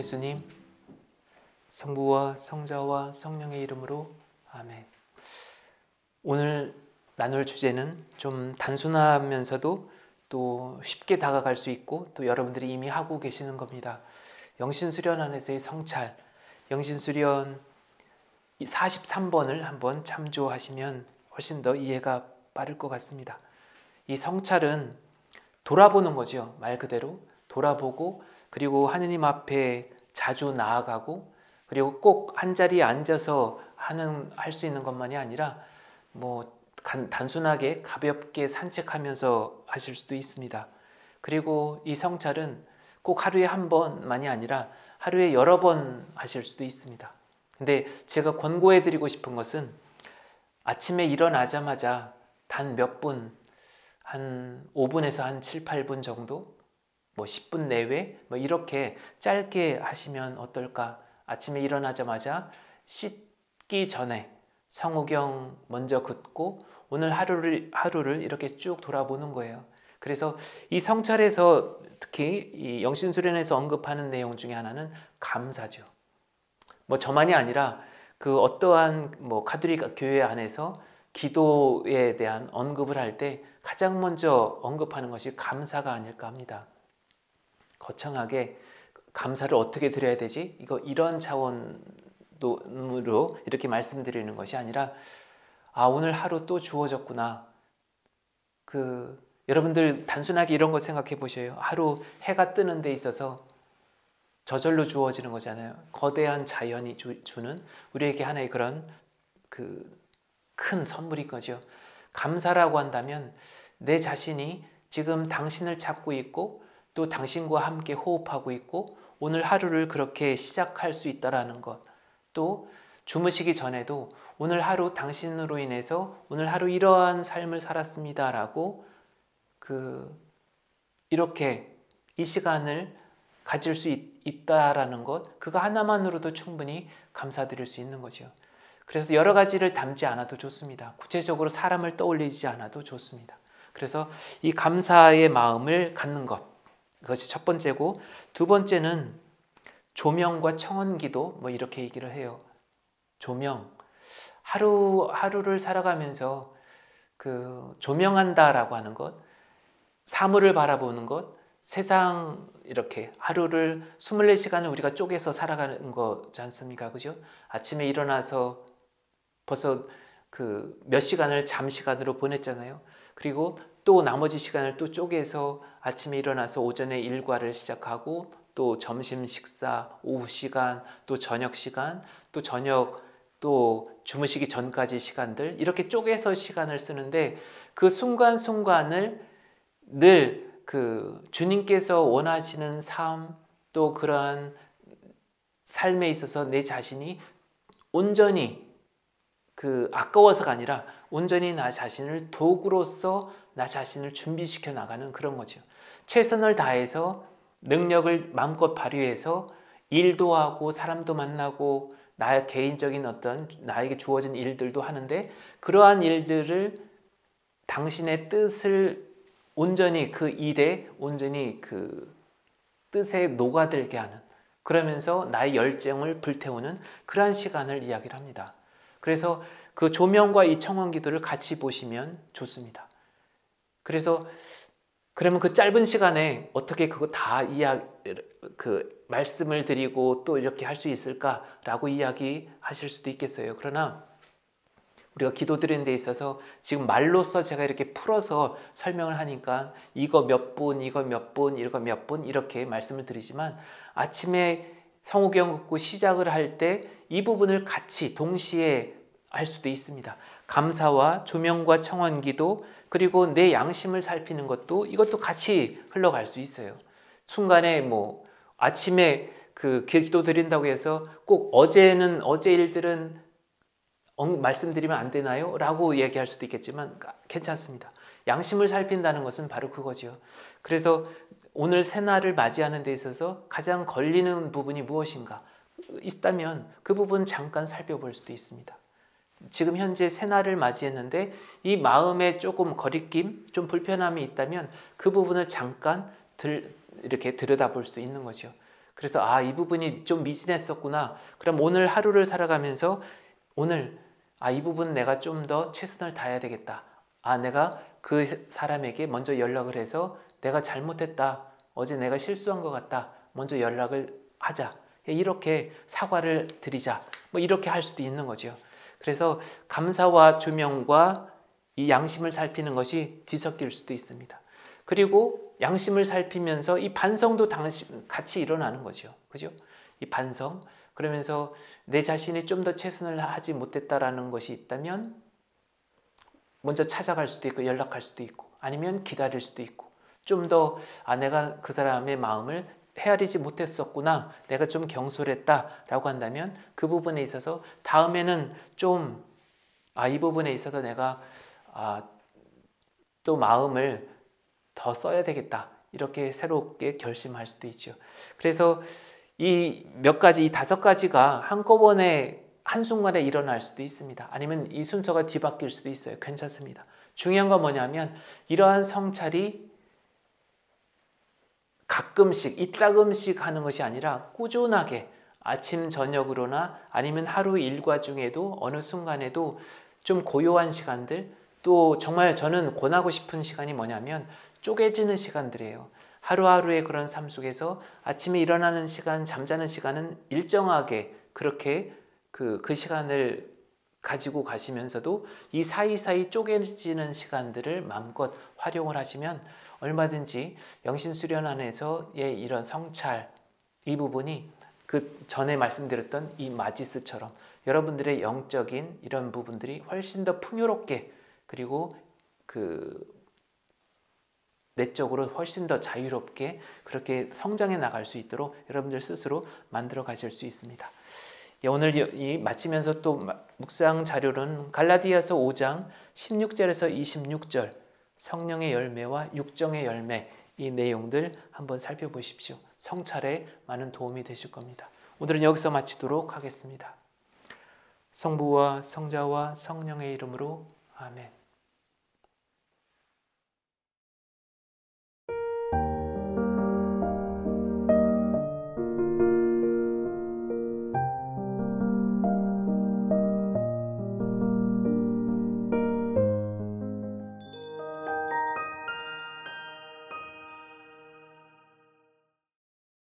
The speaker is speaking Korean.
예수님, 성부와 성자와 성령의 이름으로 아멘. 오늘 나눌 주제는 좀 단순하면서도 또 쉽게 다가갈 수 있고 또 여러분들이 이미 하고 계시는 겁니다. 영신수련 안에서의 성찰, 영신수련 43번을 한번 참조하시면 훨씬 더 이해가 빠를 것 같습니다. 이 성찰은 돌아보는 거죠. 말 그대로 돌아보고, 그리고 하느님 앞에 자주 나아가고, 그리고 꼭 한자리에 앉아서 할 수 있는 것만이 아니라 단순하게 가볍게 산책하면서 하실 수도 있습니다. 그리고 이 성찰은 꼭 하루에 한 번만이 아니라 하루에 여러 번 하실 수도 있습니다. 근데 제가 권고해 드리고 싶은 것은 아침에 일어나자마자 단 몇 분, 한 5분에서 한 7, 8분 정도, 10분 내외 이렇게 짧게 하시면 어떨까? 아침에 일어나자마자 씻기 전에 성호경 먼저 긋고 오늘 하루를 이렇게 쭉 돌아보는 거예요. 그래서 이 성찰에서 특히 이 영신수련에서 언급하는 내용 중에 하나는 감사죠. 저만이 아니라 그 어떠한 가톨릭 교회 안에서 기도에 대한 언급을 할 때 가장 먼저 언급하는 것이 감사가 아닐까 합니다. 거창하게 감사를 어떻게 드려야 되지? 이런 차원으로 이렇게 말씀드리는 것이 아니라 오늘 하루 또 주어졌구나. 여러분들 단순하게 이런 거 생각해 보셔요. 하루 해가 뜨는 데 있어서 저절로 주어지는 거잖아요. 거대한 자연이 주는 우리에게 하나의 그런 큰 선물인 거죠. 감사라고 한다면 내 자신이 지금 당신을 찾고 있고 또 당신과 함께 호흡하고 있고 오늘 하루를 그렇게 시작할 수 있다라는 것, 또 주무시기 전에도 오늘 하루 당신으로 인해서 오늘 하루 이러한 삶을 살았습니다라고 이렇게 이 시간을 가질 수 있다라는 것, 그거 하나만으로도 충분히 감사드릴 수 있는 거죠. 그래서 여러 가지를 담지 않아도 좋습니다. 구체적으로 사람을 떠올리지 않아도 좋습니다. 그래서 이 감사의 마음을 갖는 것, 그것이 첫 번째고, 두 번째는 조명과 청원기도 이렇게 얘기를 해요. 조명, 하루를 살아가면서 조명한다라고 하는 것, 사물을 바라보는 것, 세상 이렇게 하루를 24시간을 우리가 쪼개서 살아가는 거지 않습니까? 그죠? 아침에 일어나서 벌써 몇 시간을 잠 시간으로 보냈잖아요. 그리고 또 나머지 시간을 또 쪼개서 아침에 일어나서 오전에 일과를 시작하고 또 점심 식사, 오후 시간, 또 저녁 시간, 또 저녁 또 주무시기 전까지 시간들 이렇게 쪼개서 시간을 쓰는데 그 순간순간을 늘 주님께서 원하시는 삶, 또 그러한 삶에 있어서 내 자신이 온전히 아까워서가 아니라 온전히 나 자신을 도구로서 나 자신을 준비시켜 나가는 그런 거죠. 최선을 다해서 능력을 마음껏 발휘해서 일도 하고 사람도 만나고 나의 개인적인 어떤 나에게 주어진 일들도 하는데 그러한 일들을 당신의 뜻을 온전히 그 일에 온전히 뜻에 녹아들게 하는, 그러면서 나의 열정을 불태우는 그러한 시간을 이야기를 합니다. 그래서 그 조명과 이 청원기도를 같이 보시면 좋습니다. 그래서 그러면 그 짧은 시간에 어떻게 그거 다 말씀을 드리고 또 이렇게 할 수 있을까라고 이야기하실 수도 있겠어요. 그러나 우리가 기도 드리는 데 있어서 지금 말로써 제가 이렇게 풀어서 설명을 하니까 이거 몇 분, 이거 몇 분, 이거 몇 분 이렇게 말씀을 드리지만 아침에 성호경 긋고 시작을 할 때 이 부분을 같이 동시에 할 수도 있습니다. 감사와 조명과 청원기도, 그리고 내 양심을 살피는 것도 이것도 같이 흘러갈 수 있어요. 순간에 아침에 기도 드린다고 해서 꼭 어제 일들은 말씀드리면 안 되나요? 라고 얘기할 수도 있겠지만 괜찮습니다. 양심을 살핀다는 것은 바로 그거죠. 그래서 오늘 새날을 맞이하는 데 있어서 가장 걸리는 부분이 무엇인가 있다면 그 부분 잠깐 살펴볼 수도 있습니다. 지금 현재 새날을 맞이했는데 이 마음에 조금 거리낌, 좀 불편함이 있다면 그 부분을 잠깐 이렇게 들여다볼 수도 있는 거죠. 그래서 이 부분이 좀 미진했었구나. 그럼 오늘 하루를 살아가면서 오늘 이 부분 내가 좀 더 최선을 다해야 되겠다. 내가 그 사람에게 먼저 연락을 해서 내가 잘못했다. 어제 내가 실수한 것 같다. 먼저 연락을 하자. 이렇게 사과를 드리자. 뭐 이렇게 할 수도 있는 거죠. 그래서 감사와 조명과 이 양심을 살피는 것이 뒤섞일 수도 있습니다. 그리고 양심을 살피면서 이 반성도 같이 일어나는 거죠. 그죠? 이 반성. 그러면서 내 자신이 좀 더 최선을 하지 못했다라는 것이 있다면 먼저 찾아갈 수도 있고 연락할 수도 있고 아니면 기다릴 수도 있고 좀 더 내가 그 사람의 마음을 헤아리지 못했었구나. 내가 좀 경솔했다라고 한다면 그 부분에 있어서 다음에는 좀 이 부분에 있어서 내가 또 마음을 더 써야 되겠다. 이렇게 새롭게 결심할 수도 있죠. 그래서 이 몇 가지, 이 5가지가 한꺼번에 한순간에 일어날 수도 있습니다. 아니면 이 순서가 뒤바뀔 수도 있어요. 괜찮습니다. 중요한 건 뭐냐면 이러한 성찰이 가끔씩, 이따금씩 하는 것이 아니라 꾸준하게 아침, 저녁으로나 아니면 하루 일과 중에도 어느 순간에도 좀 고요한 시간들, 또 정말 저는 권하고 싶은 시간이 뭐냐면 쪼개지는 시간들이에요. 하루하루의 그런 삶 속에서 아침에 일어나는 시간, 잠자는 시간은 일정하게 그렇게 그 시간을 가지고 가시면서도 이 사이사이 쪼개지는 시간들을 마음껏 활용을 하시면 얼마든지 영신수련 안에서의 이런 성찰, 이 부분이 그 전에 말씀드렸던 이 마지스처럼 여러분들의 영적인 이런 부분들이 훨씬 더 풍요롭게 그리고 내적으로 훨씬 더 자유롭게 그렇게 성장해 나갈 수 있도록 여러분들 스스로 만들어 가실 수 있습니다. 오늘 마치면서 또 묵상 자료는 갈라디아서 5장 16절에서 26절 성령의 열매와 육정의 열매 이 내용들 한번 살펴보십시오. 성찰에 많은 도움이 되실 겁니다. 오늘은 여기서 마치도록 하겠습니다. 성부와 성자와 성령의 이름으로 아멘.